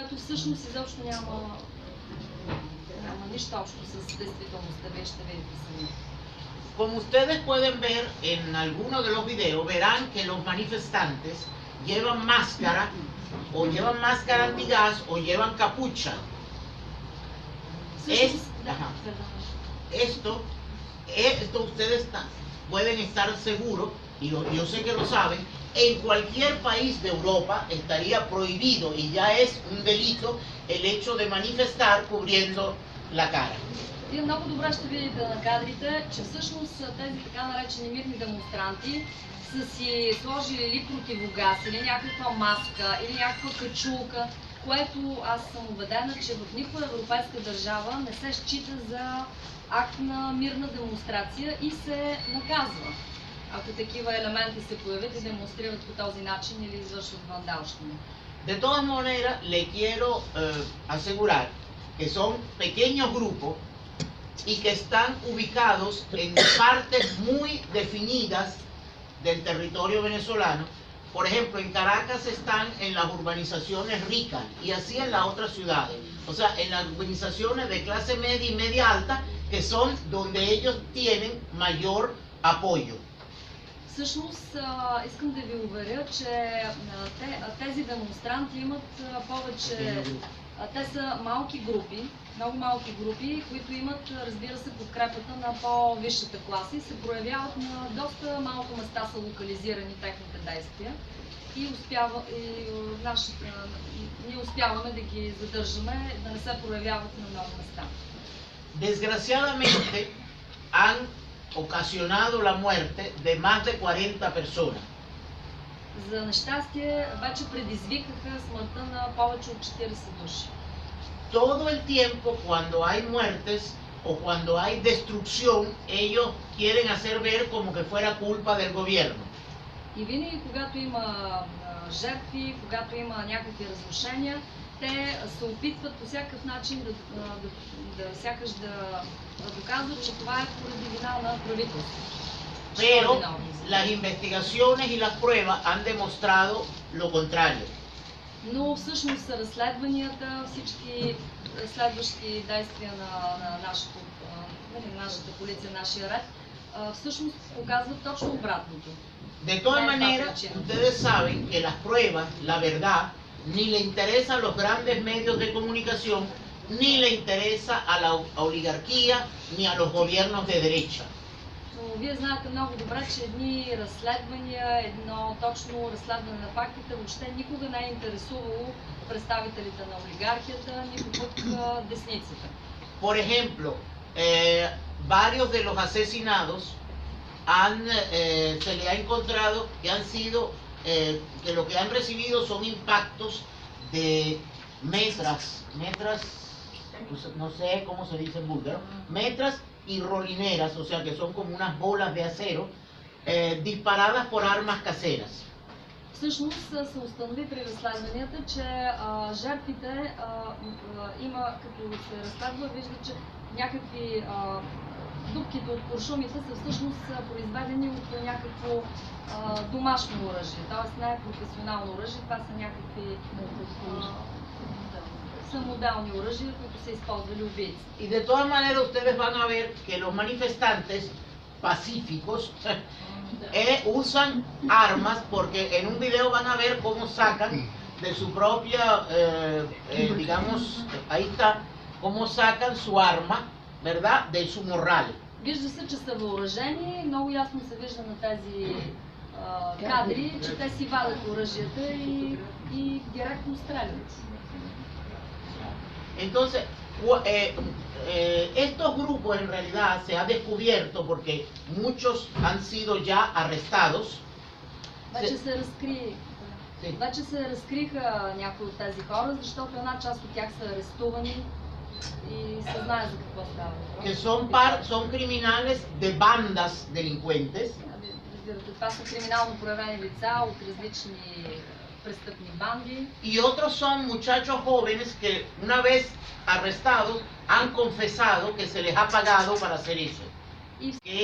което всъщност изобщо няма нищо общо с действителността. Вие ще видите сами. Como ustedes pueden ver en algunos de los videos, verán que los manifestantes llevan máscara, o llevan máscara antigas, o llevan capucha. Esto ustedes pueden estar seguros, y yo sé que lo saben, en cualquier país de Europa estaría prohibido y ya es un delito el hecho de manifestar cubriendo la cara. Вие много добре ще видите на кадрите, че всъщност тези така наречени мирни демонстранти са си сложили или противогаз, или някаква маска, или някаква качулка, което аз съм убедена, че в никаква европейска държава не се счита за акт на мирна демонстрация и се наказва, ако такива елементи се появят и демонстрират по този начин или извършват вандалщина. De todas maneras, le quiero asegurar que son pequeños grupos y que están ubicados en partes muy definidas del territorio venezolano. Por ejemplo, en Caracas están en las urbanizaciones ricas y así en las otras ciudades. O sea, en las urbanizaciones de clase media y media alta, que son donde ellos tienen mayor apoyo. Всъщност искам да ви уверя, че тези демонстранти имат повече. Те са малки групи, много малки групи, които имат, разбира се, подкрепата на по-висшата класа и се проявяват на доста малко места, са локализирани техните действия и ние успяваме да ги задържаме, да не се проявяват на много места. Desgraciadamente han ocasionado la muerte de más de 40 personas. За нещастие вече предизвикаха смъртта на повече от 40 души. Todo el tiempo cuando hay muertes o cuando hay destrucción, ellos quieren hacer ver como que fuera culpa del gobierno. И винаги когато има жертви, когато има някакви разрушения, те се опитват по всякакъв начин да доказват, че това е поради вина на правителството. Pero las investigaciones y las pruebas han demostrado lo contrario. Но всъщност разследванията, всички следващи действия на нашата полиция, нашия ред, всъщност показват точно обратното. De todas maneras, ustedes saben que las pruebas, la verdad, ni le interesa a los grandes medios de comunicación, ni le interesa a la oligarquía, ni a los gobiernos de derecha. Вие знаете много добре, че едни разследвания, едно точно разследване на фактите въобще никога не е интересувало представителите на олигархията, нито пък десницата. Por ejemplo, varios de los asesinados se le ha encontrado que han sido, que lo que han recibido son impactos de metras, no sé cómo se dice en búlgaro, metras y rolineras, o sea que son como unas bolas de acero disparadas por armas caseras. Всъщност се установи при разследванията, че жертвите има, като се разследва, вижда, че някакви дупките от куршумите са всъщност произведени от някакво домашно оръжие, т.е. не е професионално оръжие, това са някакви самоделни оръжия, които са използвали убийци. Y de todas maneras ustedes van a ver que los manifestantes pacíficos usan armas, porque en un video van a ver cómo sacan de su propia, digamos, ahí está, cómo sacan su arma, ¿verdad?, de su morral. Вижда се, че са въоръжени, много ясно се вижда на тези кадри, че те си вадят оръжията и директно стрелят. Entonces, estos grupos en realidad se ha descubierto porque muchos han sido ya arrestados. Вече се разкриха някои от тези хора, защото една част от тях са арестувани и се знае за какво става. Que son criminales de bandas delincuentes. Това са криминално проявени лица от различни престъпни банди. Y otros son muchachos jóvenes que una vez arrestados han confesado que se les ha pagado para hacer eso. Que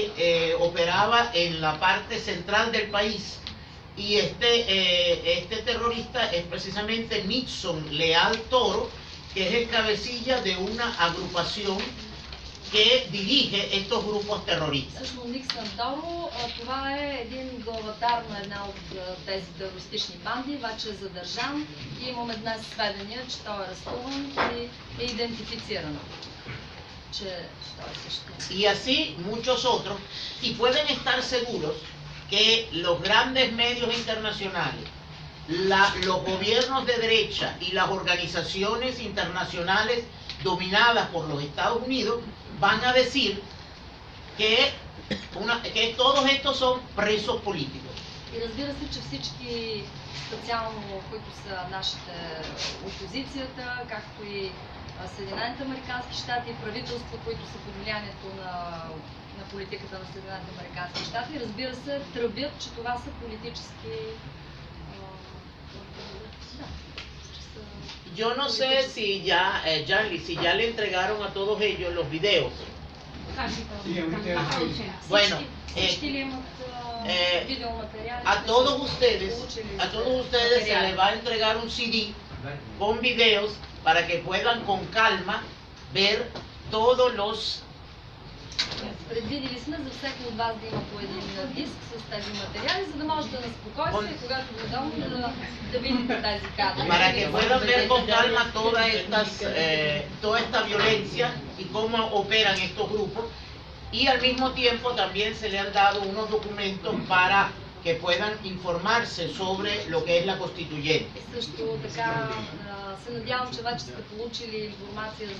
operaba en la parte central del país y este terrorista es precisamente Nixon Leal Toro, que es el cabecilla de una agrupación que dirige estos grupos terroristas. Всъщност Никсън Торо, това е един главатар на една от тези терористични банди, вече е задържан и имаме днес сведения, че той е арестуван и е идентифициран, че той е същия. Y así muchos otros, y pueden estar seguros que los grandes medios internacionales, los gobiernos de derecha y las organizaciones internacionales dominadas por los Estados Unidos van a decir que todos estos son presos políticos. И разбира се, че всички, специално които са нашите опозицията, както и Съединените американски щати и правителства, които са под влиянието на политиката на Съединените американски щати, разбира се, тръбят, че това са политически... Yo no sé si ya, Janly, si ya le entregaron a todos ellos los videos. Bueno, a todos ustedes se les va a entregar un CD con videos para que puedan con calma ver todos los... Предвидили сме за всеки от вас да има по един диск с тези материали, за да можете на спокойствие, когато дойдем да видите тези кадри. Para que puedan ver con calma toda esta violencia y cómo operan estos grupos, y al mismo tiempo también se le han dado unos documentos para que puedan informarse sobre lo que es la constituyente. Също така се надявам, че вече сте получили информация за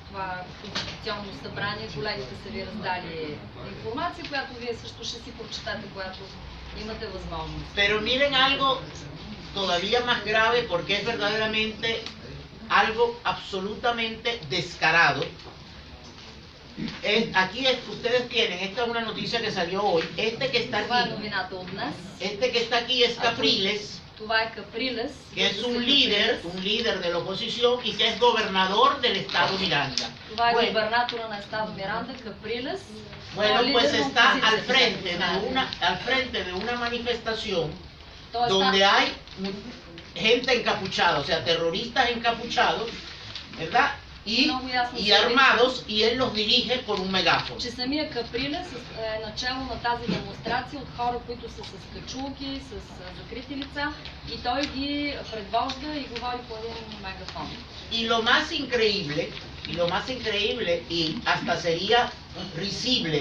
това конституционно събрание. Колегите са ви раздали информация, която вие също ще си прочетете, която имате възможност. Pero miren algo todavía más grave, porque es verdaderamente algo absolutamente descarado. Ustedes tienen, esta es una noticia que salió hoy, este que está aquí es Capriles, que es un líder de la oposición y que es gobernador del estado Miranda. Bueno, pues está al frente de una manifestación donde hay gente encapuchada, o sea, terroristas encapuchados, ¿verdad? Y armados, y él los dirige con un megáfono. Че самия Каприлес е начало на тази демонстрация от хора, които са с качулки, с закрити лица, и той ги предвожда и говори по един мегафон. Y lo más increíble, y hasta sería risible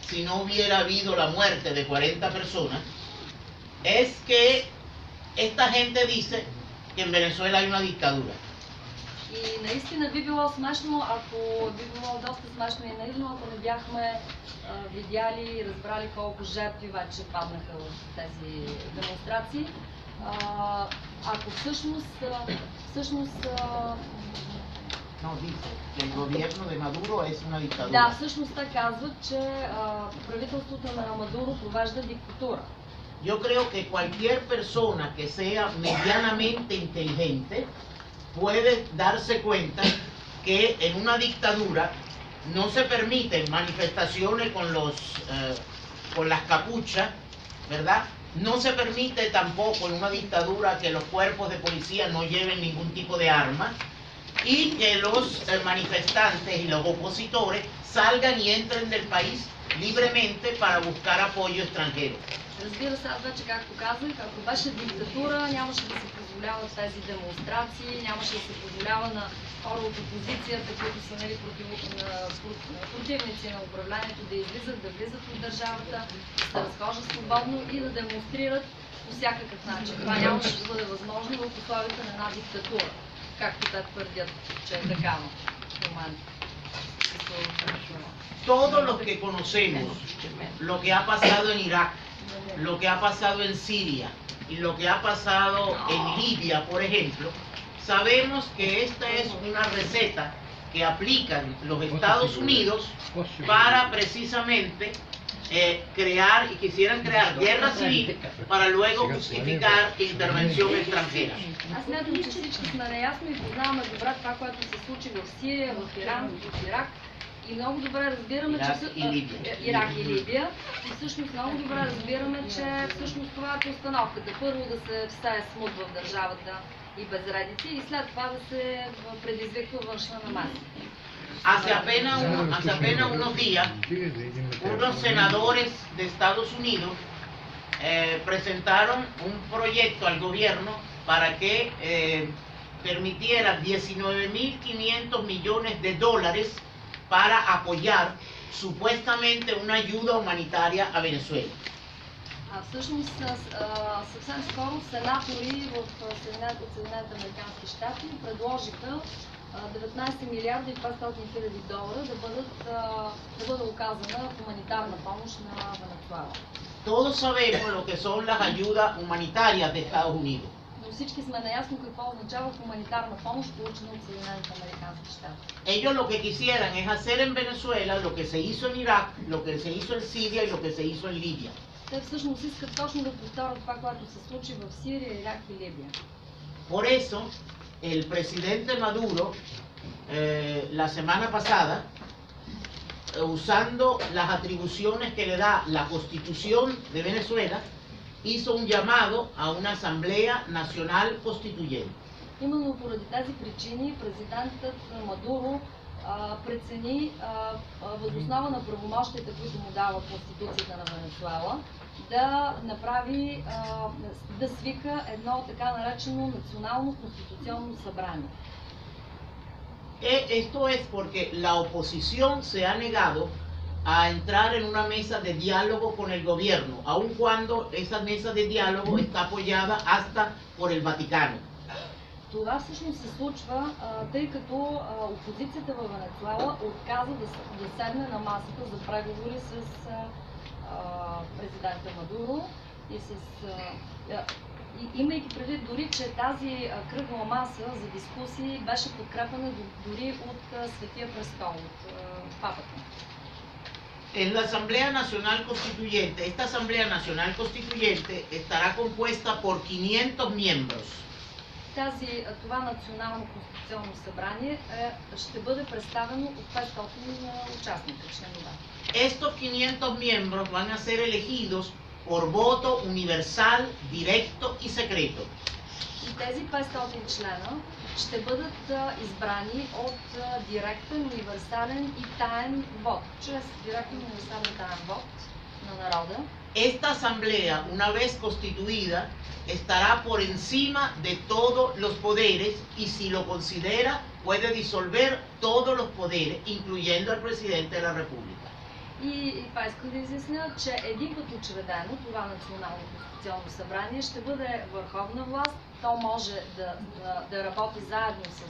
si no hubiera habido la muerte de 40 personas, es que esta gente dice que en Venezuela hay una dictadura. И наистина би било смешно, би било доста смешно и наивно, ако не бяхме видяли и разбрали колко жертви вече паднаха в тези демонстрации. Ако всъщност да, всъщност те казват, че правителството на Мадуро провежда диктатура. Yo creo que cualquier persona que sea medianamente inteligente puede darse cuenta que en una dictadura no se permiten manifestaciones con las capuchas, ¿verdad? No se permite tampoco en una dictadura que los cuerpos de policía no lleven ningún tipo de arma, y que los manifestantes y los opositores salgan y entren del país libremente para buscar apoyo extranjero. Разбира се, аз вече както казах, ако беше диктатура, нямаше да се позволяват тези демонстрации, нямаше да се позволява на хора от опозицията, които са противници на управлението, да излизат, да влизат в държавата, да се разхождат свободно и да демонстрират по всякакъв начин. Това нямаше да бъде възможно в условията на една диктатура, както те твърдят, че е такава в момента. Todos los que conocemos lo que ha pasado en Irak, lo que ha pasado en Siria y lo que ha pasado en Libia, por ejemplo, sabemos que esta es una receta que aplican los Estados Unidos para precisamente crear, y quisieran crear guerra civil para luego justificar intervención extranjera. Аз смятам, че всички сме наясно и познаваме добре това, което се случи в Сирия, в Иран, в Ирак. И много добре разбираме, Ирак че... и Либия. Ирак и Либия. И всъщност много добре разбираме, че всъщност това е постановката. Първо да се всее смут в държавата и безредици и след това да се предизвиква външна намеса. Hace apenas unos días, unos senadores de Estados Unidos presentaron un proyecto al gobierno para que permitiera 19.500 millones de dólares para apoyar supuestamente una ayuda humanitaria a Venezuela. Всъщност съвсем скоро сенатори в Съединените американски щати предложиха 19 милиарда и 500 хиляди долара да бъде оказана хуманитарна помощ на Венецуела. Todos sabemos lo que son las ayudas humanitarias de Estados Unidos. Но всички сме наясно какво означава хуманитарна помощ, получена от Съединените американски щати. Ellos lo que quisieran es hacer en Venezuela lo que se hizo en Irak, lo que se hizo en Siria y lo que se hizo en Libia. Те всъщност искат точно да повторят това, което се случи в Сирия, Ирак и Либия. Por eso, el presidente Maduro, la semana pasada, usando las atribuciones que le da la Constitución de Venezuela, hizo un llamado a una Asamblea Nacional Constituyente. Именно поради тези причини президентът Мадуро прецени въз основа на правомощията, които му дава Конституцията на Венецуела, да свика едно така наречено национално конституционно събрание. Esto es porque la oposición se ha negado a entrar en una mesa de diálogo con el gobierno, aun cuando esa mesa de diálogo está apoyada hasta por el Vaticano. Това всъщност се случва, тъй като опозицията във Венецуела отказа да седне на масата за преговори с президента Мадуро и имайки предвид дори, че тази кръгла маса за дискусии беше подкрепена дори от Светия престол, от папата. En la Asamblea Nacional Constituyente, esta Asamblea Nacional Constituyente estará compuesta por 500 miembros. Това национално конституционно събрание ще бъде представено от 500 участника, членове. Estos 500 miembros van a ser elegidos por voto universal, directo y secreto. И тези 500 члена ще бъдат избрани от директен, универсален и таен вод, чрез директен, универсален и таен вод на народа. Esta asamblea, una vez constituida, estará por encima de todos los poderes y si lo considera puede disolver todos los poderes, incluyendo al presidente de la República. И това искам да изясня, че един път учредено това национално конституционно събрание ще бъде върховна власт. То може да работи заедно с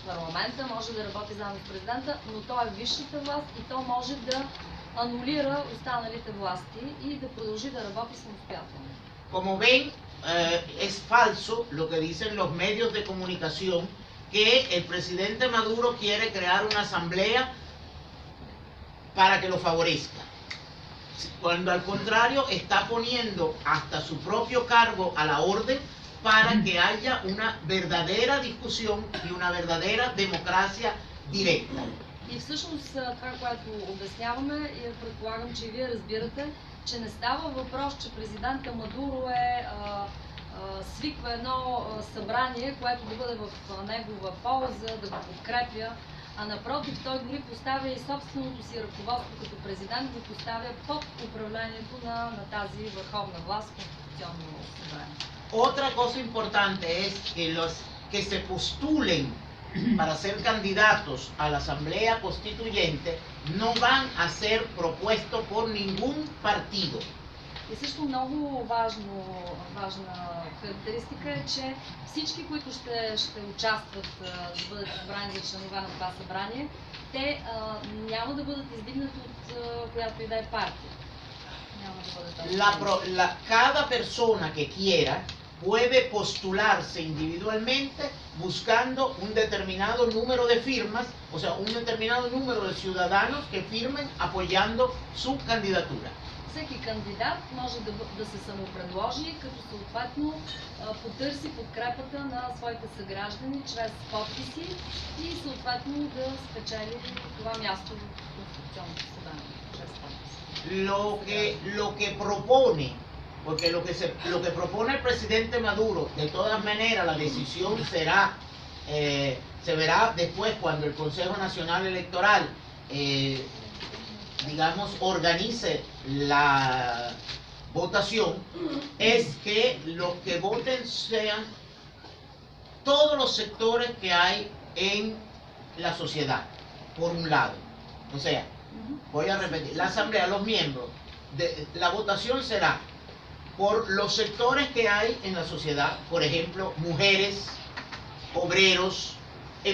парламента, може да работи заедно с президента, но то е висшата власт и то може да анулира останалите власти и да продължи да работи самостоятелно. Como ven, es falso lo que dicen los medios de comunicación que el presidente Maduro quiere crear una asamblea para que lo favorezca. Cuando al contrario está poniendo hasta su propio cargo a la orden para que haya una verdadera discusión y una verdadera democracia directa. И всъщност това, което обясняваме, и предполагам, че и вие разбирате, че не става въпрос, че президента Мадуро свиква едно събрание, което да бъде в негова полза, да го подкрепя, а напротив, той дори поставя и собственото си ръководство като президент, го поставя под управлението на тази върховна власт, конституционно събрание. Otra cosa importante es que los que se postulen para ser candidatos a la Asamblea Constituyente no van a ser propuestos por ningún partido. И също много важна характеристика е, че всички, които ще участват да бъдат избрани за членове на това събрание, те няма да бъдат издигнати от която и да е партия. Няма да бъдат Cada persona que quiera puede postularse individualmente buscando un determinado número de firmas, o sea, un determinado número de ciudadanos que firmen apoyando su candidatura. всеки кандидат може да се самопредложи, като съответно потърси подкрепата на своите съграждани чрез подписи и съответно да спечели това място в Конституционното събрание чрез подписи. Lo que propone, porque lo que propone el presidente Maduro, de todas maneras la decisión se verá después cuando el Consejo Nacional Electoral digamos, organice la votación, es que los que voten sean todos los sectores que hay en la sociedad, por un lado. O sea, voy a repetir, la asamblea, los miembros, la votación será por los sectores que hay en la sociedad, por ejemplo, mujeres, obreros,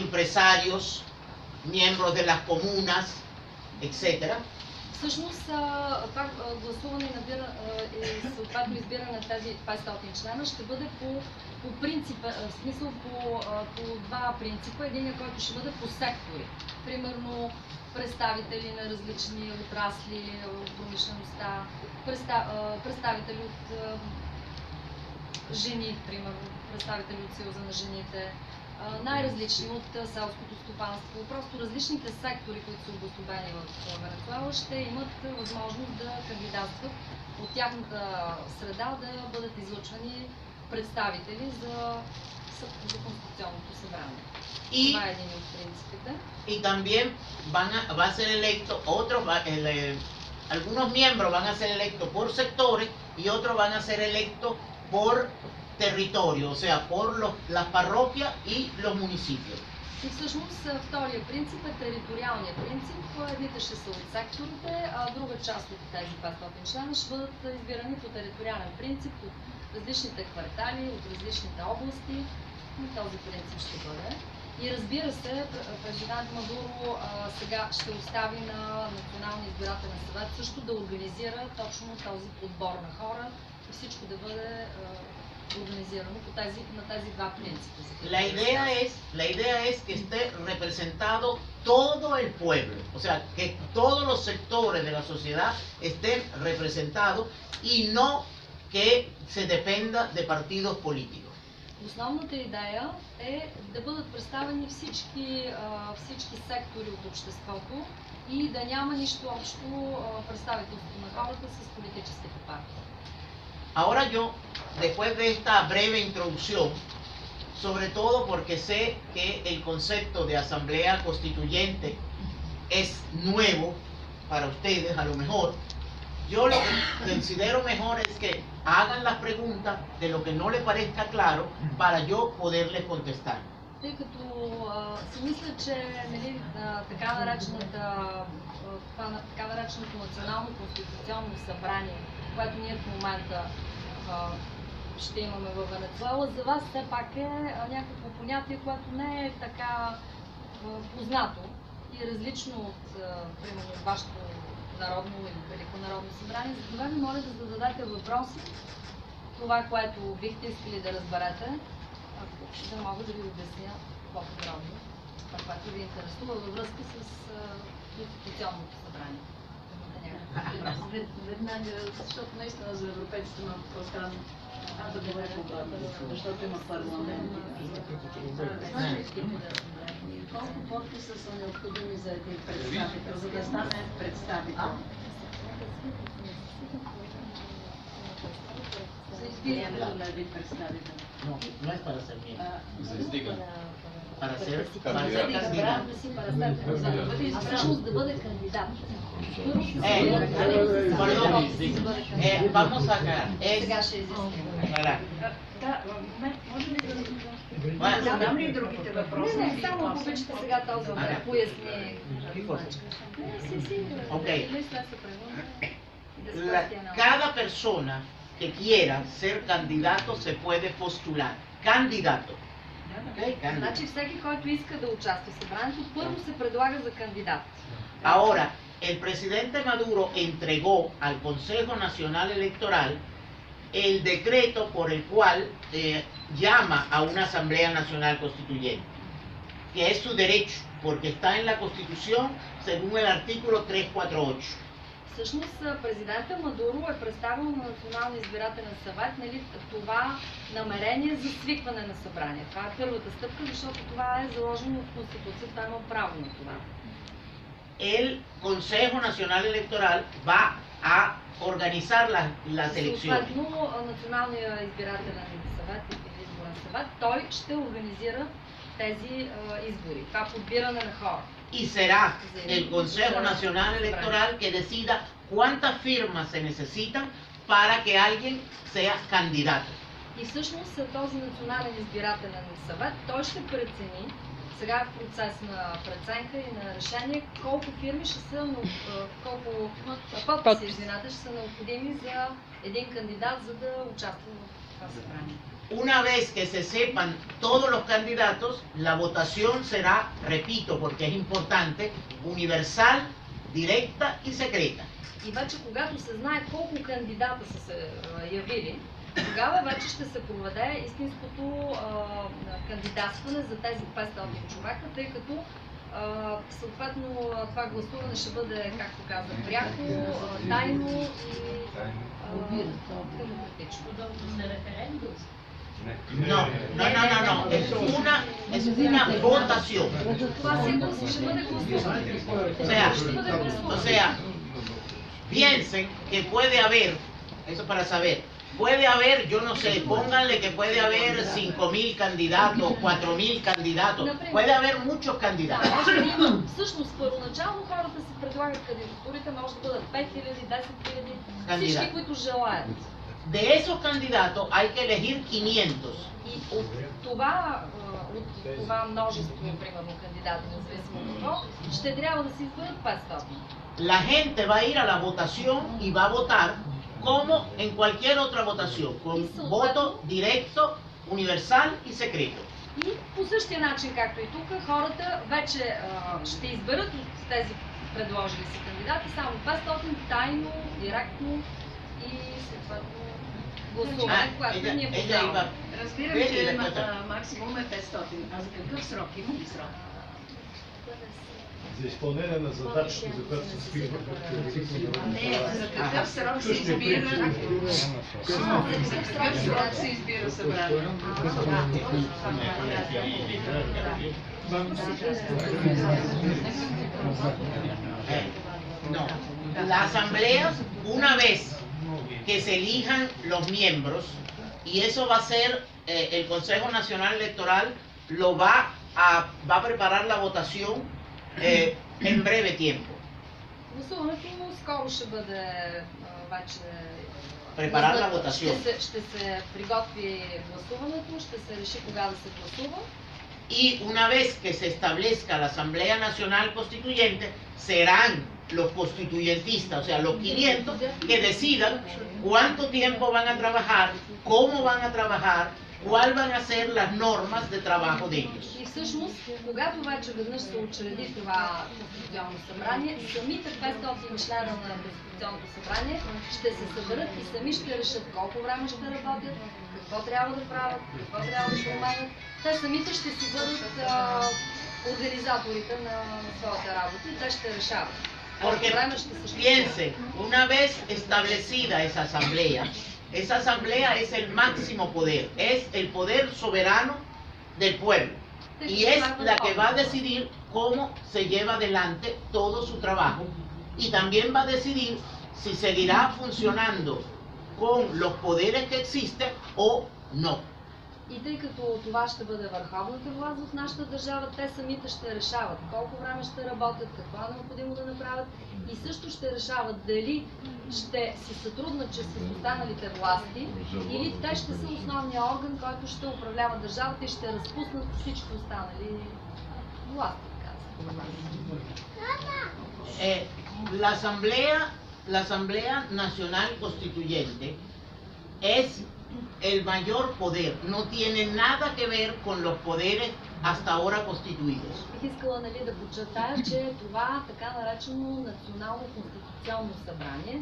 empresarios, miembros de las comunas, etcétera. Всъщност, това гласуване и съответно избиране на тези 500 члена ще бъде по принцип, в смисъл по два принципа. Единият, който ще бъде по сектори. Примерно представители на различни отрасли в промишлеността, представители от жени, примерно, представители от Съюза на жените, най-различни от селското стопанство. Просто различните сектори, които са обособени в Венецуела, ще имат възможност да кандидатстват от тяхната среда да бъдат излъчвани представители за Конституционното събрание. Това е един от принципите. Y también va a ser electo algunos miembros van a ser electos por sectores y otros van a ser electos por territorio, o sea, por las parroquias y los municipios. И всъщност втория принцип е териториалния принцип. Едните ще са от секторите, а друга част от тези 500 члена ще бъдат избирани по териториален принцип от различните квартали, от различните области. И този принцип ще бъде. И разбира се, президент Мадуро сега ще остави на Националния избирателен съвет също да организира точно този подбор на хора и всичко да бъде organizarlo на тези два принципа. La idea es que esté representado todo el pueblo, o sea, que todos los sectores de la sociedad estén representados y no que se dependa de partidos políticos. Основната идея е да бъдат представени всички сектори от обществото и да няма нищо общо представителство на хората с политическите партии. Ahora yo, después de esta breve introducción, sobre todo porque sé que el concepto de asamblea constituyente es nuevo para ustedes a lo mejor, yo lo que considero mejor es que hagan las preguntas de lo que no les parezca claro para yo poderles contestar. Тъй като си мисля, че така нареченото национално конституционно събрание, което ние в момента ще имаме във Венецуела, за вас все пак е някакво понятие, което не е така познато и различно от, примерно, вашето народно или велико народно събрание. За това ви моля да зададете въпроси, това, което бихте искали да разберете, да мога да ви обясня по-подробно това, което ви интересува във връзка с Конституционното събрание. Веднага, защото наистина за европейците малко по-странно. Да бъде защото има парламент. Колко подписа са необходими за един представител, за да стане представител? За избирането на един представител. No es para ser miembro. Para ser всъщност да бъде кандидат. Vamos a aclarar. Сега ще изясним. Може ли да задам ли другите въпроси? Не, само обичате сега този да поясни. Cada persona que quiera ser candidato se puede postular. Candidato. Значи всеки, който иска да участва в събранието, първо се предлага за кандидат. Ahora, el presidente Maduro entregó al Consejo Nacional Electoral el decreto por el cual llama a una Asamblea Nacional Constituyente, que es su derecho, porque está en la Constitución según el artículo 348. Всъщност президента Мадуро е представил на Националния избирателен съвет, нали, това намерение за свикване на събрание. Това е първата стъпка, защото това е заложено в Конституцията, това има право на това. El Consejo Nacional Electoral va a organizar las elecciones. Съответно, Националния избирателен съвет или изборен съвет, той ще организира тези избори. Това подбиране на хора. Y será el Consejo Nacional Electoral que decida cuántas firmas se necesitan para que alguien sea candidato. И всъщност този Национален избирателен съвет, той ще прецени, сега е в процес на преценка и на решение, колко фирми ще са, колко подписи, извинете, ще са необходими за един кандидат, за да участва в това събрание. Una vez que se sepan todos los candidatos, la votación será, repito, porque es importante, universal, directa y secreta. И вече когато се знае колко кандидата са се явили, тогава вече ще се проведе истинското кандидатстване за тези 500 човека, тъй като съответно това гласуване ще бъде, както казах, пряко, тайно и демократично. No, no, no, no, no, es una votación. Това си ще бъде гласуване. O sea, piensen que puede haber, eso para saber, puede haber, yo no sé, pónganle que puede haber 5,000 candidatos, 4,000 candidatos, puede haber muchos candidatos. Да, може да има. Всъщност, първоначално хората се предлагат кандидатурите, може да бъдат 5,000, 10,000, всички, които желаят. De esos candidatos hay que elegir 500. И от това множество, примерно, кандидати, независимо от какво, ще трябва да се изберат 500. La gente va a ir a la votación y va a votar como en cualquier otra votación, con voto directo, universal y secreto. И по същия начин, както и тук, хората вече ще изберат от тези предложили си кандидати само 500, тайно, директно и съответно гласуване, което ние познаваме. Разбирам, че максимум е 500. А за какъв срок? Има ли срок? За изпълнение на задачата, за която се свиква. Не, за какъв срок се избира? За какъв срок се избира събрание? No, la asamblea, una vez que se elijan los miembros, y eso va a ser, el Consejo Nacional Electoral lo va a preparar la votación en breve tiempo. Гласуването скоро ще бъде вече... Preparar la votación. Ще се приготви гласуването, ще се реши кога да се гласува. Y una vez que se establezca la Asamblea Nacional Constituyente, serán los constituyentistas, o sea, los 500, que decidan cuánto tiempo van a trabajar, cómo van a trabajar, cuál van a ser las normas de trabajo de ellos. И всъщност, когато вече веднъж се учреди това Конституционно събрание, самите 500 члена на Конституционното събрание ще се съберат и сами ще решат колко време ще работят, какво трябва да правят, какво трябва да променят. Те самите ще си бъдат организаторите на своята работа и те ще решават. Porque piensen, una vez establecida esa asamblea es el máximo poder, es el poder soberano del pueblo y es la que va a decidir cómo se lleva adelante todo su trabajo y también va a decidir si seguirá funcionando con los poderes que existen o no. И тъй като това ще бъде върховната власт в нашата държава, те самите ще решават колко време ще работят, какво е необходимо да направят и също ще решават дали ще си сътрудничат с останалите власти или те ще са основния орган, който ще управлява държавата и ще разпуснат всички останали власти. La Asamblea Nacional Constituyente es el mayor poder, no tiene nada que ver con los poderes hasta ahora constituidos. Бих искала да подчертая, че това така наречено национално конституционно събрание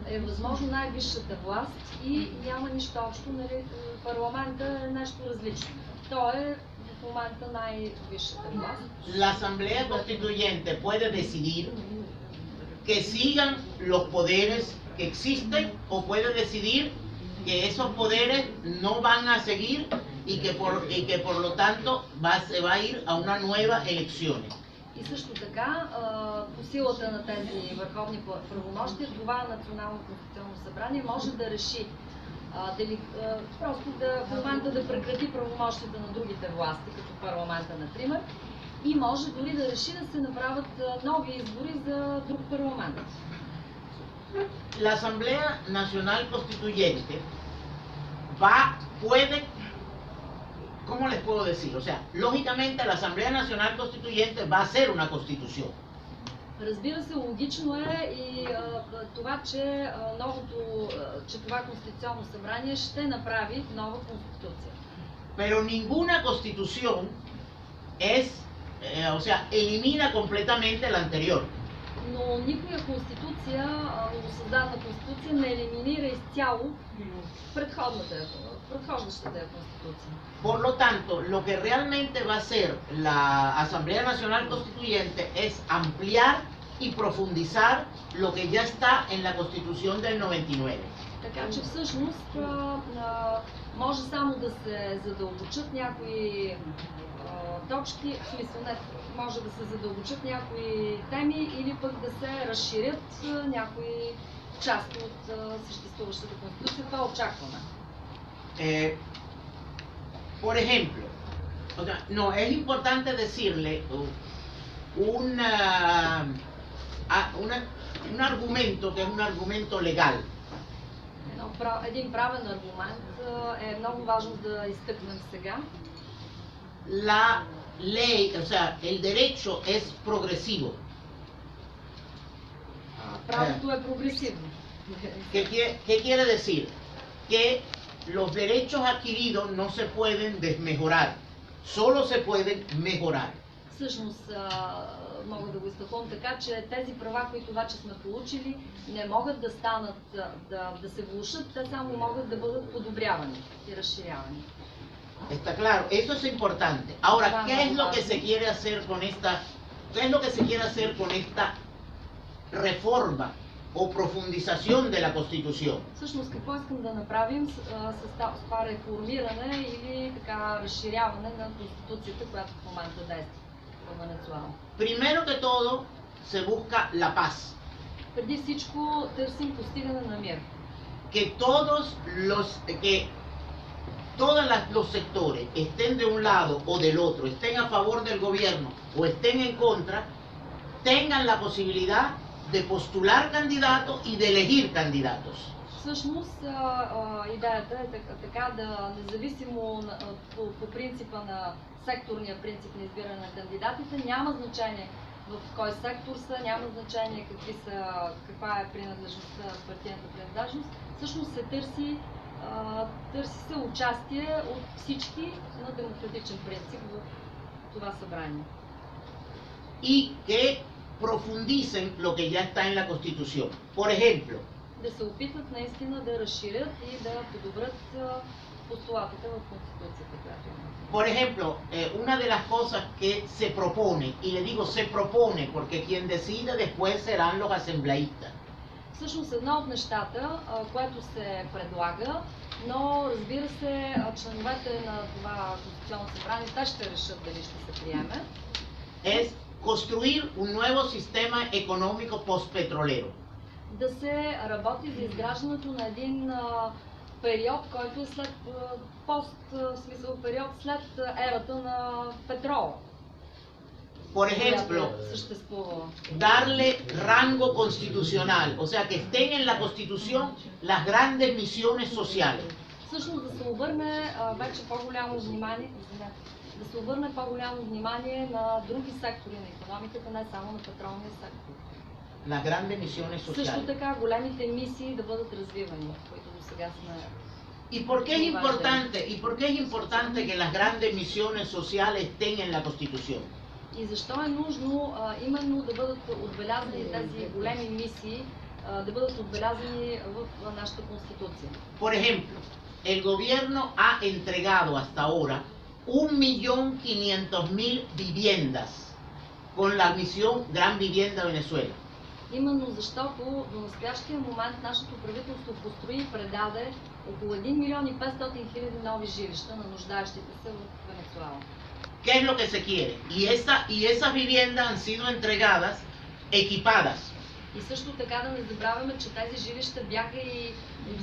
е възможно най-висшата власт и няма нищо общо, парламента е нещо различно. То е в момента най-висшата власт. La Asamblea Constituyente puede decidir que sigan los poderes que existen o puede decidir que esos poderes no van a seguir y que por lo tanto se va a ir a una nueva elecciones. И също така, по силата на тези върховни правомощия, това Национално конституционно събрание може да реши просто в момента да прекрати правомощията на другите власти, като парламента, например, и може дори да реши да се направят нови избори за друг парламент. La Asamblea Nacional Constituyente puede, ¿cómo les puedo decir? O sea, lógicamente la Asamblea Nacional Constituyente va a ser una constitución. Разбира се, логично е и това, че това Конституционно събрание ще направи нова конституция. Pero ninguna constitución o sea, elimina completamente la anterior. Но никоя конституция, новосъздадена конституция не елиминира изцяло предхождащата конституция. Por lo tanto, lo que realmente va a hacer la Asamblea Nacional Constituyente es ampliar y profundizar lo que ya está en la Constitución del 99. Така че всъщност може само да се задълбочат някои точки, в смисъл не, може да се задълбочат някои теми или пък да се разширят някои части от съществуващата конституция. Това очакваме. Por ejemplo, o sea, no, es importante decirle un argumento que es un argumento legal. Един правен аргумент е много важно да изтъкнем сега. La ley, o sea, el derecho es progresivo. Правото е прогресивно. ¿Qué quiere decir? Que los derechos adquiridos no se pueden desmejorar, solo se pueden mejorar. Всъщност мога да го изтъквам така, че тези права, които вече сме получили, не могат да станат, да се влошат, те само могат да бъдат подобрявани и разширявани. Está claro, eso es importante. Ahora, ¿qué es lo que se quiere hacer con esta reforma o profundización de la Constitución? Всъщност какво искам да направим с това реформиране или така разширяване на Конституцията, която в момента действа в Венецуела? Primero que todo, se busca la paz. Преди всичко търсим постигане на мир. Que todos los sectores estén de un lado o del otro, estén a favor del gobierno o estén en contra, tengan la posibilidad de postular candidatos y de elegir candidatos. Всъщност идеята е така да независимо по принципа на секторния принцип на избиране на кандидатите, няма значение в кой сектор са, няма значение каква е принадлежността, партийната принадлежност. Всъщност се търси се участие от всички на демократичен принцип в това събрание. Y que profundicen lo que ya está en la Constitución. Por ejemplo, да се опитват наистина да разширят и да подобрят постулатите в Конституцията, която има. Por ejemplo, una de las cosas que se propone, y le digo se propone porque quien decide después serán los asambleístas. Всъщност едно от нещата, което се предлага, но разбира се, членовете на това Конституционно събрание, те ще решат дали ще се приеме. Es construir un nuevo sistema económico postpetrolero. Да се работи за изграждането на един период, който е след период след ерата на петрола. Por ejemplo, darle rango constitucional, o sea, que estén en la Constitución las grandes misiones sociales. Всъщност да се обърне вече по-голямо внимание, на други сектори на икономиката, не само на петролния сектор. Las grandes misiones sociales. Също така големите мисии да бъдат развивани, които до сега сме. ¿Y por qué es importante que las grandes misiones sociales estén en la Constitución? И защо е нужно именно да бъдат отбелязани тези големи мисии, да бъдат отбелязани в нашата Конституция? Por ejemplo, el gobierno ha entregado hasta ahora 1.500.000 viviendas con la misión Gran Vivienda Venezuela. именно защото до настоящия момент нашето правителство построи и предаде около 1 милион и 500 хиляди нови жилища на нуждаещите се в Венецуела. ¿Qué es lo que se quiere? Y esas viviendas han sido entregadas equipadas. И също така да не забравяме, че тези жилища бяха и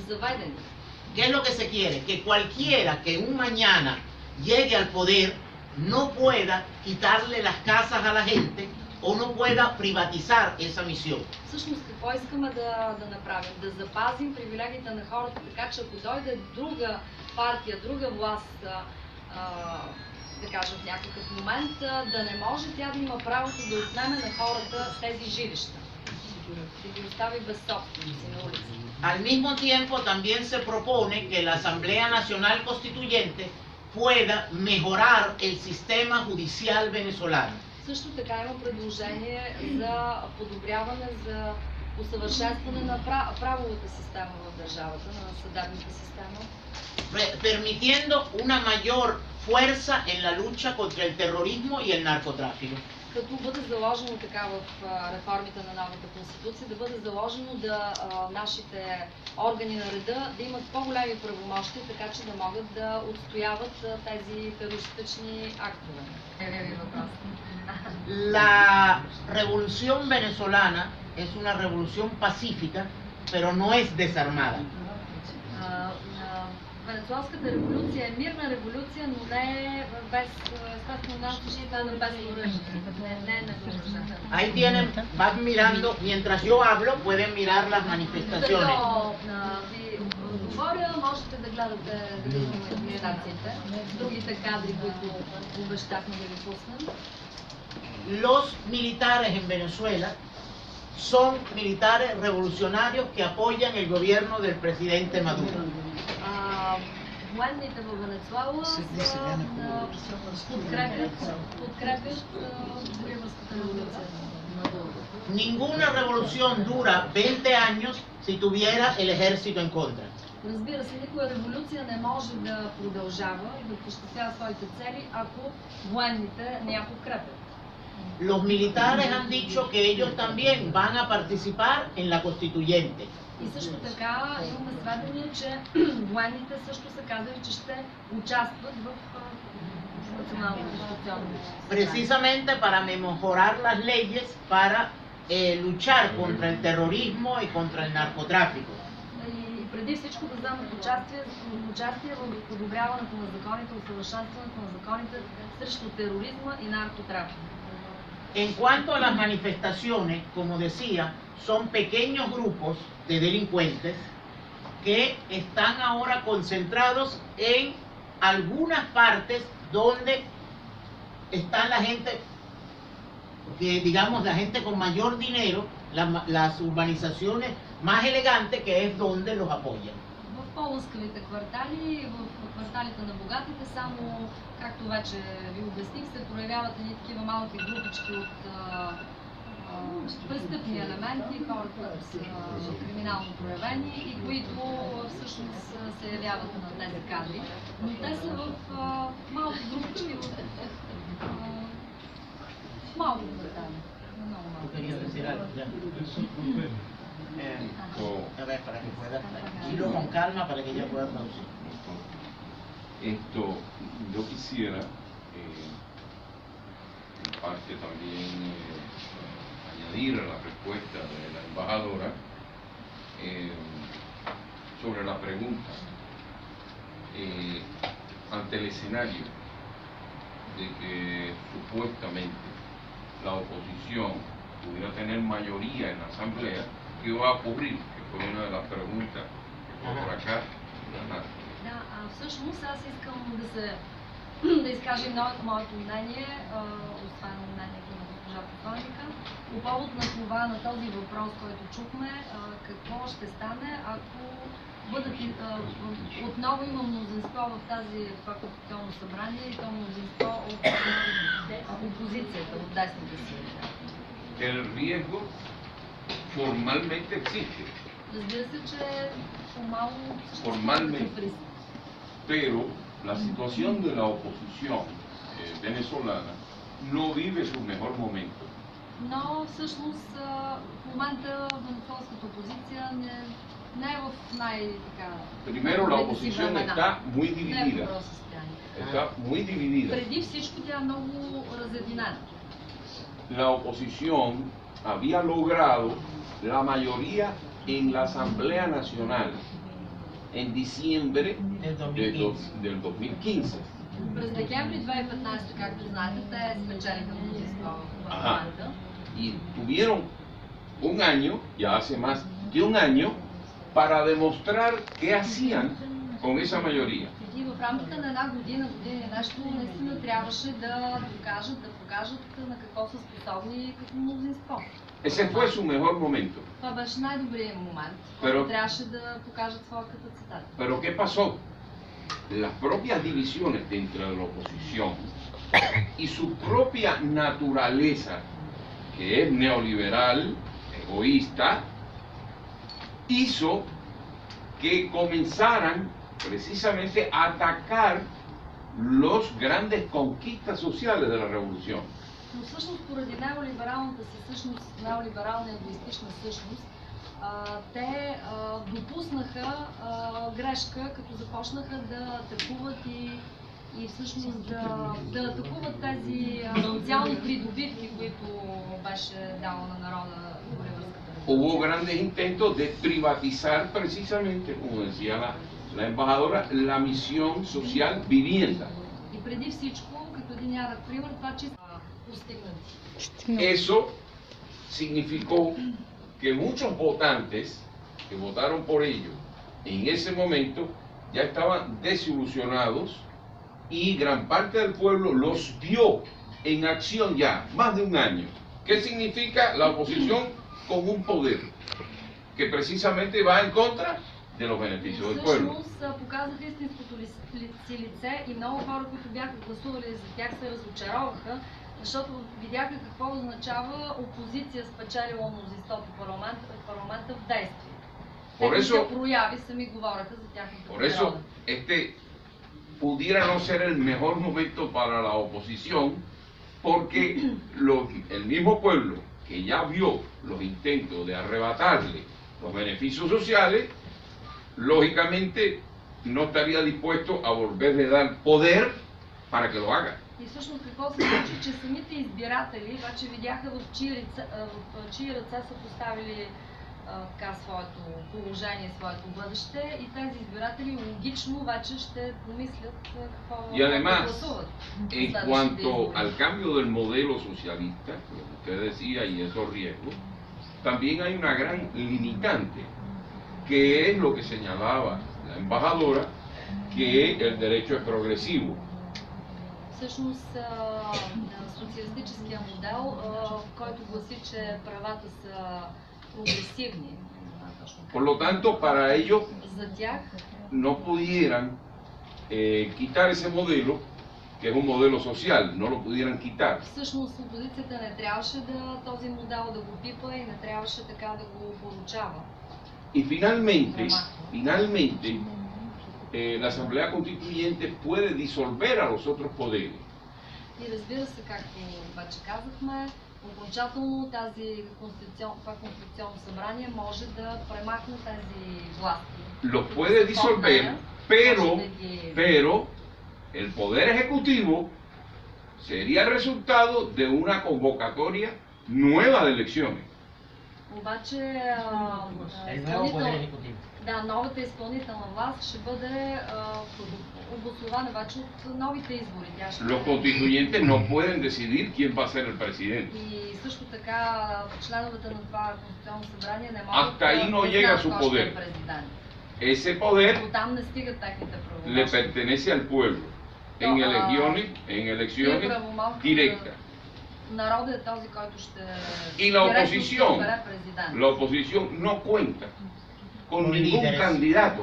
заведени. ¿Qué es lo que se quiere? Que cualquiera que un mañana llegue al poder no pueda quitarle las casas a la gente o no pueda privatizar esa misión. Всъщност какво искаме да направим? Да запазим привилегиите на хората, така че ако дойде друга партия, друга власт, да кажем в някакъв момент, да не може тя да има правото да отнеме на хората тези жилища. Да ги остави без собственост на улицата. Al mismo tiempo también se propone que la Asamblea Nacional Constituyente pueda mejorar el sistema judicial venezolano. Също така има предложение за подобряване, за усъвършенстване на правовата система в държавата, на съдебната система. Permitiendo una mayor fuerza en la lucha contra el terrorismo y el narcotráfico. Като бъде заложено така в реформите на новата конституция, да бъде заложено да нашите органи на реда да имат по-големи правомощи, така че да могат да отстояват тези терористични актове. La revolución venezolana es una revolución pacífica, pero no es desarmada. Венецуелската революция е мирна революция, но не е без, естествено, нашата без оръжие. Не е невъоръжена. Ahí tienen, van mirando, mientras yo hablo, pueden mirar las manifestaciones. Ви говоря, можете да гледате манифестациите, другите кадри, които обещахме да ви пуснем. Los militares en Venezuela son militares revolucionarios que apoyan el gobierno del presidente Maduro. Военните в Венецуела подкрепят боливарската революция. Ninguna revolución dura 20 años si tuviera el ejército en contra. Разбира се, никоя революция не може да продължава и да осъществява своите цели, ако военните не я подкрепят. Los militares han dicho que ellos también van a participar en la constituyente. И също така имаме сведения, че военните също са казали, че ще участват в националната конституционна. Precisamente para mejorar las leyes para luchar contra el terrorismo y contra el narcotráfico. И преди всичко да вземат участие в подобряването на законите, усъвършенстването на законите срещу тероризма и наркотрафика. En cuanto a las manifestaciones, como decía, son pequeños grupos de delincuentes que están ahora concentrados en algunas partes donde está la gente, que digamos la gente con mayor dinero, las urbanizaciones más elegantes, que es donde los apoyan. В по-лъскавите квартали, в кварталите на богатите, само, както вече ви обясних, се проявяват едни такива малки групички от престъпни елементи, хора, които са криминално проявени и които всъщност се явяват на тези кадри. Но те са в малки групички, в малко квартали. Много малко. A ver, para que pueda irlo con calma para que ella pueda traducir. Esto, yo quisiera, en parte también, añadir a la respuesta de la embajadora sobre la pregunta. Ante el escenario de que supuestamente la oposición pudiera tener mayoría en la asamblea, ¿qué va a ocurrir? Que fue una de las preguntas que fue por acá. Да, всъщност аз искам да изкажа моето мнение, освен мнението на госпожа посланника, по повод на това, на този въпрос, който чухме, какво ще стане, ако отново има мнозинство в това конституционно събрание и то мнозинство от опозицията, от десните сили. El riesgo formalmente existe. Разбира се, че формално Formalmente. Pero la situación de la oposición venezolana no vive su mejor momento. Но всъщност в момента венецуелската опозиция не е в най-така... Primero, la oposición está muy Не е в dividida. добро състояние. Está muy dividida. Преди всичко тя е много разединена. La oposición había logrado la mayoría en la Asamblea Nacional en diciembre del 2015. През декември 2015, както знаете, те спечелиха мнозинство в Ajá. парламента. Y tuvieron un año, ya hace más que un año, para demostrar qué hacían con esa mayoría. И в рамките на една година и нещо, наистина трябваше да покажат на какво са способни като мнозинство. Ese fue su mejor momento. Това беше най-добрият момент, Pero- който трябваше да покажат своя капацитет. Pero ¿qué pasó? Las propias divisiones dentro de la oposición y su propia naturaleza, que es neoliberal, egoísta, hizo que comenzaran precisamente a atacar los grandes conquistas sociales de la revolución. Но всъщност поради неолибералната си същност, неолиберална егоистична същност, те допуснаха грешка, като започнаха да атакуват и всъщност да атакуват тези социални придобивки, които беше дало на народа Боливарската революция. Hubo grandes intentos de privatizar precisamente, como decía la embajadora, la misión social vivienda. И преди всичко, като един ярък пример, това че постигнати. Eso significó que muchos votantes que votaron por ello en ese momento ya estaban desilusionados y gran parte del pueblo los vio en acción ya, más de un año. ¿Qué significa la oposición con un poder que precisamente va en contra de los beneficios del pueblo? Всъщност показаха истинското си лице и много хора, които бяха гласували за тях, се разочароваха, защото видяха какво означава опозиция спечелила мнозинство в парламента в действие. Техните прояви сами говореха за тяхната Por eso, pudiera no ser el mejor momento para la oposición, porque el mismo pueblo que ya vio los intentos de arrebatarle los beneficios sociales, lógicamente no estaría dispuesto a volverle a dar poder para que lo haga. И всъщност какво се случи, че самите избиратели вече видяха в чии ръце са поставили своето положение, своето бъдеще и тези избиратели логично вече ще помислят какво да гласуват. En cuanto al cambio del modelo socialista, lo que usted decía y esos riesgos, también hay una gran limitante, que es lo que señalaba la embajadora, que el derecho es progresivo. Всъщност социалистическия модел, който гласи, че правата са прогресивни. Por lo tanto, para ellos За тях no pudieran quitar ese modelo, que es un modelo social, no lo pudieran quitar. всъщност опозицията не трябваше този модел да го пипа и не трябваше така да го поручава. Y finalmente, la Asamblea Constituyente puede disolver a los otros poderes. И разбира се, както вече казахме, окончателно това конституционно събрание може да премахне тези власти. Los puede disolver, pero el Poder Ejecutivo sería el resultado de una convocatoria nueva de elecciones. Обаче новата изпълнителна власт ще бъде обусловена вече от новите избори. Los constituyentes no pueden decidir quién va a ser el presidente. И също така членовете на това конституционно събрание не могат Hasta ahí no llega su poder. президент. Ese poder Оттам не стигат техните le правомощия. pertenece al pueblo en elecciones directas. Народът е този, който ще Y la oposición, избере президент. la oposición no cuenta con ningún candidato,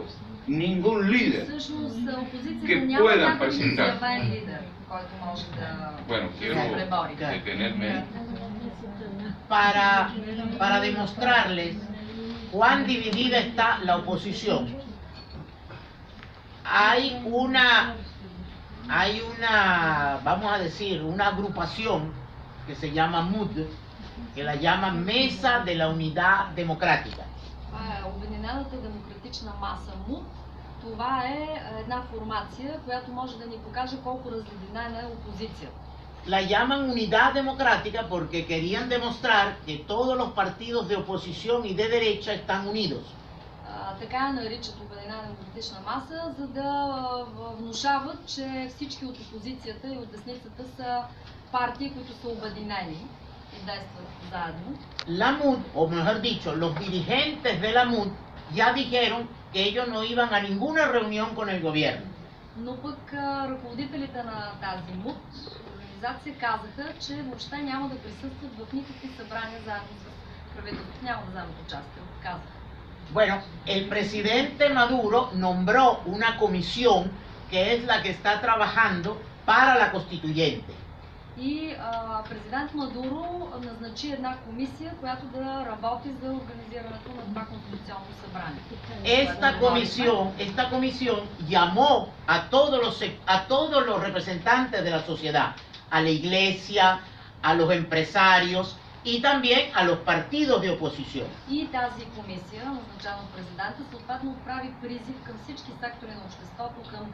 ningún líder. Всъщност опозицията que няма puedan някакъв presentar. изявен лидер, който може да Bueno, quiero се пребори. detenerme. Para demostrarles cuán dividida está la oposición, hay una, vamos a decir, una agrupación que se llama MUD, que la llaman Mesa de la Unidad Democrática. Това е Обединената демократична маса МУД. Това е една формация, която може да ни покаже колко разединена е опозицията. La llaman Unidad Democrática porque querían demostrar que todos los partidos de oposición y de derecha están unidos. Така я наричат Обединена демократична маса, за да внушават, че всички от опозицията и от десницата са партии, които са обединени и действат заедно. La MUD, o mejor dicho, los dirigentes de la MUD ya dijeron que ellos no iban a ninguna reunión con el gobierno. Но пък ръководителите на тази МУД организация казаха, че въобще няма да присъстват в никакви събрания заедно с правителството, няма да вземат участие, казаха. Bueno, el presidente Maduro nombró una comisión que es la que está trabajando para la constituyente. И президент Мадуро назначи една комисия, която да работи за организирането на това конституционно събрание. Esta comisión llamó a todos los representantes de la sociedad, a la iglesia, a los empresarios y también a los partidos de oposición. И тази комисия, назначена от президента, съответно отправи призив към всички сектори на обществото, към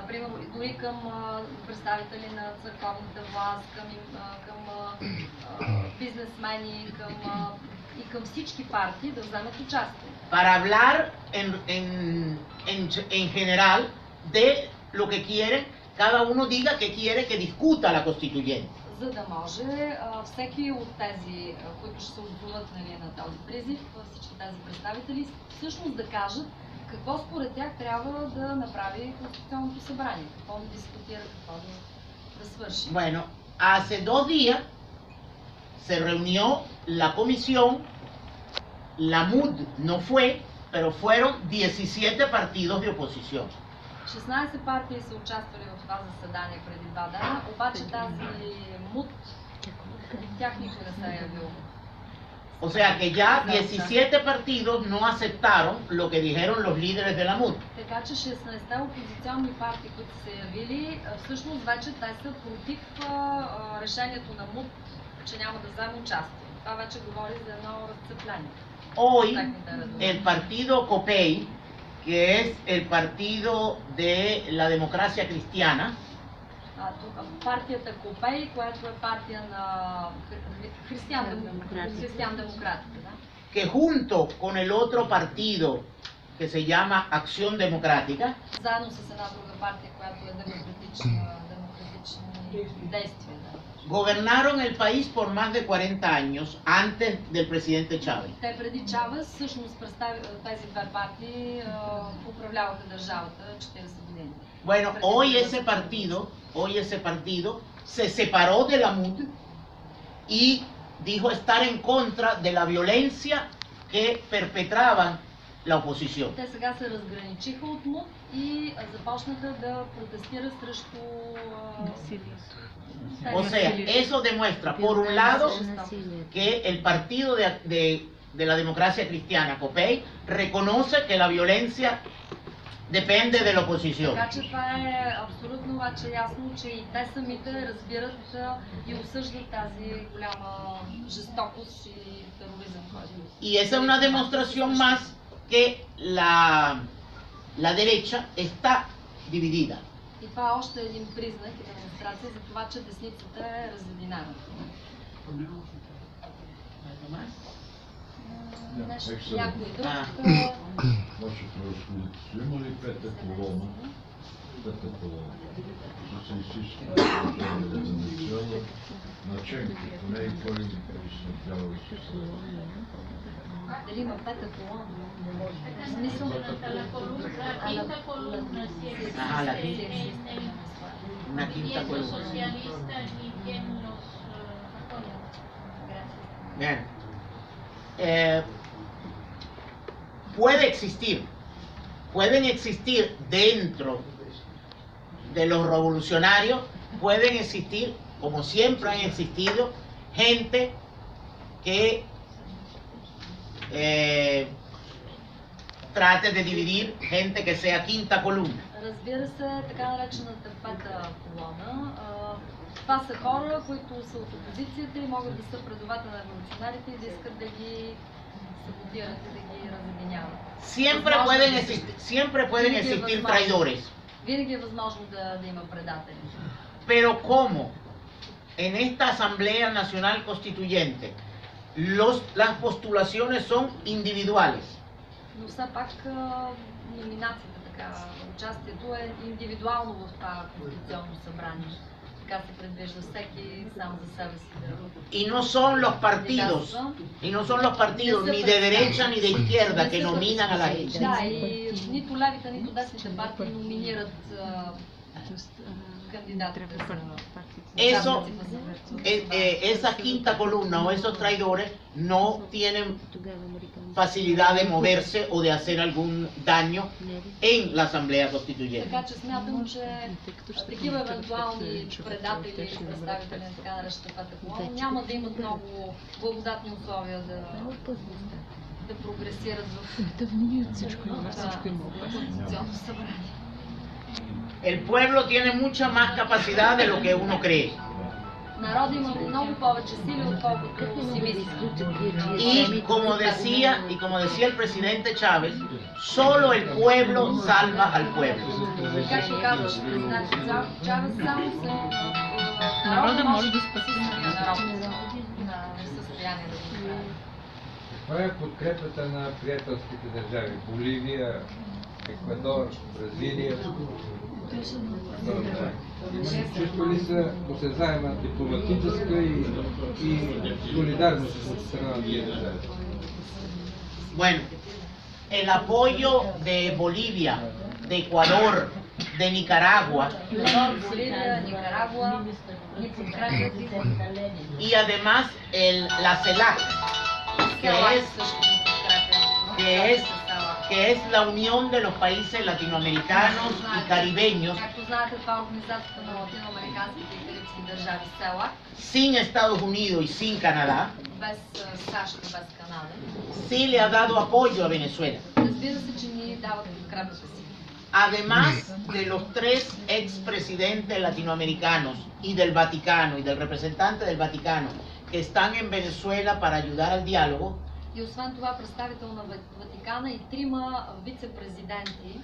примерно дори към представители на църковната власт, към бизнесмени, и към всички партии да вземат участие. Para hablar en general de lo que quieren, cada uno diga que quiere que discuta la constituyente. За да може всеки от тези, които ще се отзоват на този призив, всички тези представители, всъщност да кажат какво според тях трябва да направи Конституционното събрание, какво да дискутира, какво да свърши. Bueno, hace 2 días se reunió la comisión, la MUD no fue, pero fueron 17 partidos de oposición. 16 партии са участвали в това заседание преди 2 дена, обаче тази МУД, тях никой не се е явил. O sea que ya 17 partidos no aceptaron lo que dijeron los líderes de la MUD. Така че 16-те опозиционни партии, които се явили, всъщност вече те са против решението на МУД, че няма да вземе участие. Това вече говори за едно разцепление. Hoy el partido COPEI, que es el partido de la democracia cristiana, партията Копей, която е партия на християн-демократите, да? que junto con el otro partido que se llama Acción Democrática, заедно с една друга партия, която е демократични действия, да? gobernaron el país por más de 40 años antes del presidente Chávez. Те преди Чавес, всъщност тези две партии управляваха държавата 40 години. Bueno, hoy ese partido se separó de la MUD y dijo estar en contra de la violencia que perpetraban la oposición. Те сега се разграничиха от МУД и започнаха да протестират срещу насилието. O sea, eso demuestra, por un lado, que el partido de la democracia cristiana, COPEI, reconoce que la violencia depende de la oposición. Така че това е абсолютно обаче ясно, че и те самите разбират и осъждат тази голяма жестокост и тероризъм. Y esa es una demostración más que la derecha está dividida. И това е още един признак и демонстрация за това, че десницата е разединена. Нещо, някой друг. Вашето разходителство има ли пета колона? Пета колона. Социалистическа организационна наченка, поне и той изсветлява и се Дали има пета колона? В смисъл? Una quinta columna. Bien. Pueden existir dentro de los revolucionarios, pueden existir, como siempre han existido, gente que trate de dividir, gente que sea quinta columna. Разбира се, така наречената пета колона Това са хора, които са от опозицията и могат да са предаватели на революционарите и да искат да ги sabotear и да ги разединяват. Siempre pueden existir traidores. Винаги е възможно да има предатели. Pero ¿cómo en esta Asamblea Nacional Constituyente las postulaciones son individuales? Но все пак номинацията, така, участието е индивидуално в това конституционно събрание. Така се предвижда всеки сам за себе си да... Y no son los partidos ni de derecha ni de izquierda que nominan a la gente. Да, и нито левите, нито десните партии номинират кандидатите. Esa quinta columna o esos traidores no tienen facilidad de moverse o de hacer algún daño en la Asamblea Constituyente. Така че смятам, че такива евентуални предатели или представители на така наречената пета колона няма да имат много благодатни условия да прогресират в конституционно събрание. El pueblo tiene mucha más capacidad de lo que uno cree. Народът има много повече сили, отколкото си мисли. Y como decía el presidente Chávez, solo el pueblo salva al pueblo. Както казваше президент Чавес, само народът може да спаси самия народ на състояние да го прави. Каква е подкрепата на приятелските държави? Боливия, Еквадор, Бразилия? Чувства ли са осезаема дипломатическа и солидарност от страна на тия държави? Bueno, el apoyo de Bolivia, de Ecuador, de Nicaragua y además la CELAC, que es la unión de los países latinoamericanos y caribeños sin Estados Unidos y sin Canadá, sí le ha dado apoyo a Venezuela. Además de los 3 expresidentes latinoamericanos y del Vaticano y del representante del Vaticano que están en Venezuela para ayudar al diálogo, и освен това представител на Ватикана и 3 вице-президенти,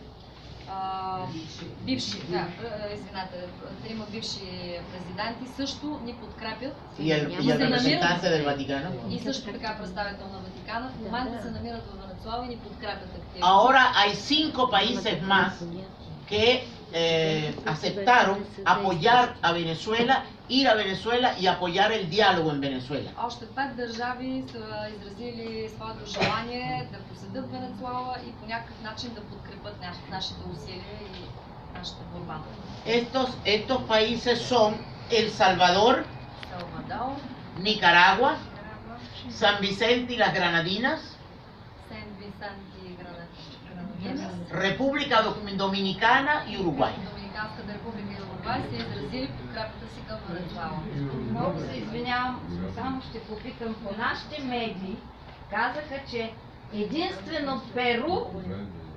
трима бивши президенти също ни подкрепят. И el representante del Vaticano. И също така представител на Ватикана в момента се намират в Венецуела и ни подкрепят активно. Ahora hay 5 países más que aceptaron apoyar a Venezuela, ir a Venezuela y apoyar el diálogo en Venezuela. Още 5 държави са изразили своето желание да посетят Венецуела и по някакъв начин да подкрепят нашите усилия и нашата борба. Estos países son El Salvador, Nicaragua, San Vicente y las Granadinas, República Dominicana y Uruguay. Много се извинявам, само ще попитам, по нашите медии казаха, че единствено Перу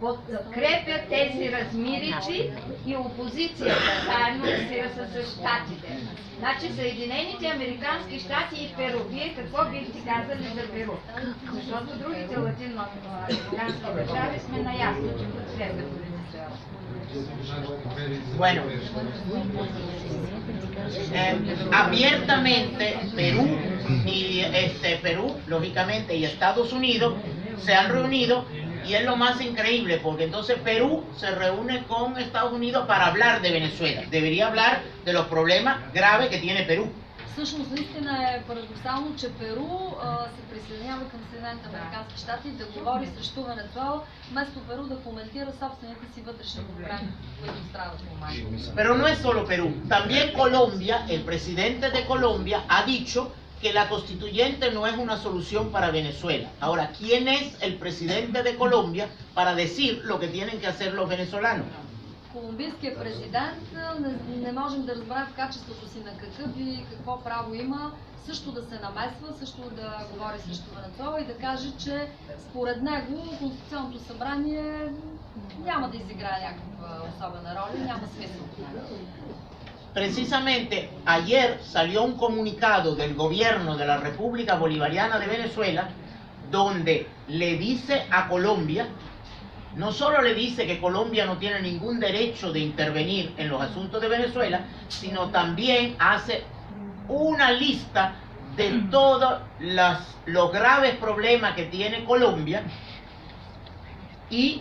подкрепя тези размирици и опозицията, заедно с щатите. Значи Съединените американски щати и Перу. Вие какво бихте казали за Перу? Защото другите латиноамерикански държави сме наясно, че подкрепят Венецуела. Bueno, abiertamente Perú, lógicamente, y Estados Unidos se han reunido y es lo más increíble porque entonces Perú se reúne con Estados Unidos para hablar de Venezuela. Debería hablar de los problemas graves que tiene Perú. Всъщност наистина е парадоксално, че Перу се присъединява към Съединените американски щати да говори срещу Венецуела, вместо Перу да коментира собствените си вътрешни проблеми, които страдат в момента. Pero no es solo Perú, también Colombia, el presidente de Colombia ha dicho que la constituyente no es una solución para Venezuela. Ahora, ¿quién es el presidente de Colombia para decir lo que tienen que hacer los venezolanos? Колумбийският президент не можем да разберем в качеството си на какъв и какво право има също да се намесва, също да говори срещу Венецуела и да каже, че според него Конституционното събрание няма да изиграе някаква особена роля, няма смисъл. precisamente ayer salió un comunicado del gobierno de la República Bolivariana de Venezuela donde le dice a Colombia, no solo le dice que Colombia no tiene ningún derecho de intervenir en los asuntos de Venezuela, sino también hace una lista de todos los graves problemas que tiene Colombia y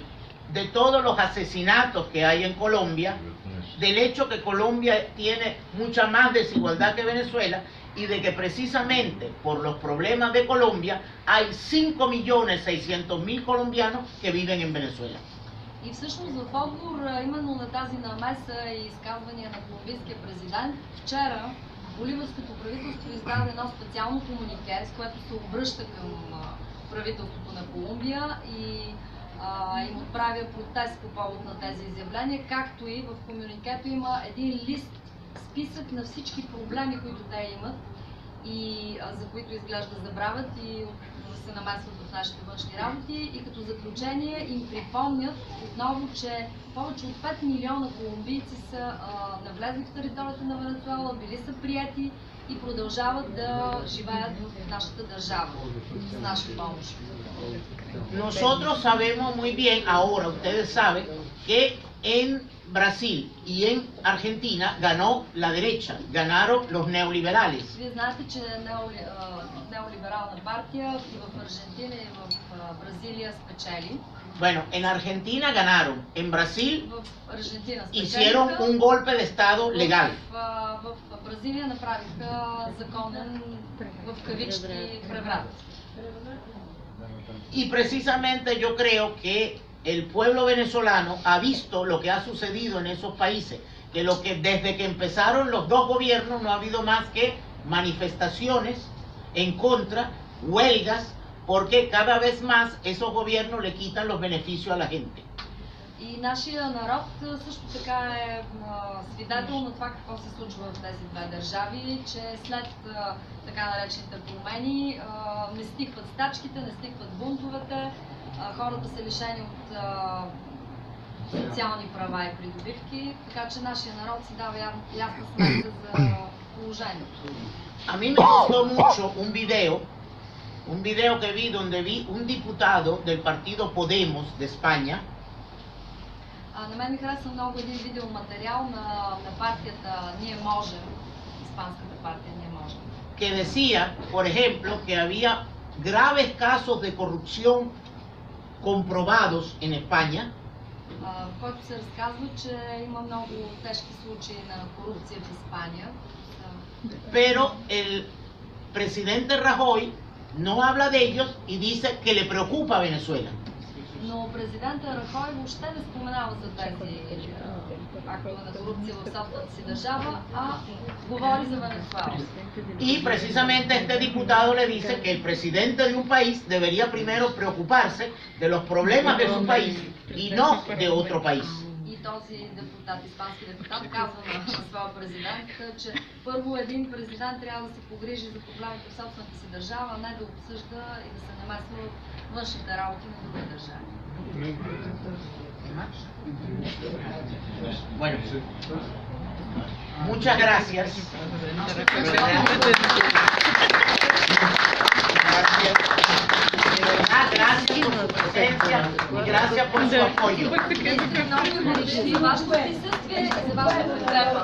de todos los asesinatos que hay en Colombia, del hecho que Colombia tiene mucha más desigualdad que Venezuela y de que precisamente por los problemas de Colombia hay 5.600.000 colombianos que viven en Venezuela. И всъщност в отговор именно на тази намеса и изказвания на колумбийския президент, вчера боливарското правителство издаде едно специално комунике, с което се обръща към правителството на Колумбия и им отправя протест по повод на тези изявления, както и в комуникето има един лист, списък на всички проблеми, които те имат и за които изглежда забравят и се намесват в нашите външни работи, и като заключение им припомнят отново, че повече от 5 милиона колумбийци са навлезли в територията на Венецуела, били са приети и продължават да живеят в нашата държава с наша помощ. Nosotros sabemos muy bien, ahora ustedes saben, que en Brasil y en Argentina ganó la derecha, ganaron los neoliberales. Вие знаете, че неолиберална партия и в Аржентина и в Бразилия спечели. Bueno, en Argentina ganaron, en Brasil В Аржентина hicieron спечелиха. un golpe de estado legal. В Бразилия направиха законен, в кавички, преврат. Y precisamente yo creo que el pueblo venezolano ha visto lo que ha sucedido en esos países, que desde que empezaron los dos gobiernos no ha habido más que manifestaciones en contra, huelgas, porque cada vez más esos gobiernos le quitan los beneficios a la gente. И нашия народ също така е свидетел на това какво се случва в тези две държави, че след така наречените промени не стихват стачките, не стихват бунтовете, хората са лишени от социални права и придобивки, така че нашия народ си дава ясна сметка за положението. A mí me gustó mucho un video que vi donde vi un diputado del partido Podemos de España. На мен ми хареса много един видеоматериал на партията Ние можем, испанската партия Ние можем. Que decía, por ejemplo, que había graves casos de corrupción comprobados en España. В който се разказва, че има много тежки случаи на корупция в Испания. Pero el presidente Rajoy no habla de ellos y dice que le preocupa a Venezuela. Но президента Рахой въобще не споменава за тези актове на корупция в собствената си държава, а говори за Венецуела. Y precisamente este diputado le dice que el presidente de un país debería primero preocuparse de los problemas de su país y no de otro país. И този депутат, испански депутат, казва на своя президент, че първо един президент трябва да се погрижи за проблемите в собствената си държава, а не да обсъжда и да се намесва в външните работи на други държави. Bueno, muchas gracias. Gracias por su presencia y gracias por su apoyo. Много благодаря за вашето присъствие и за вашата подкрепа.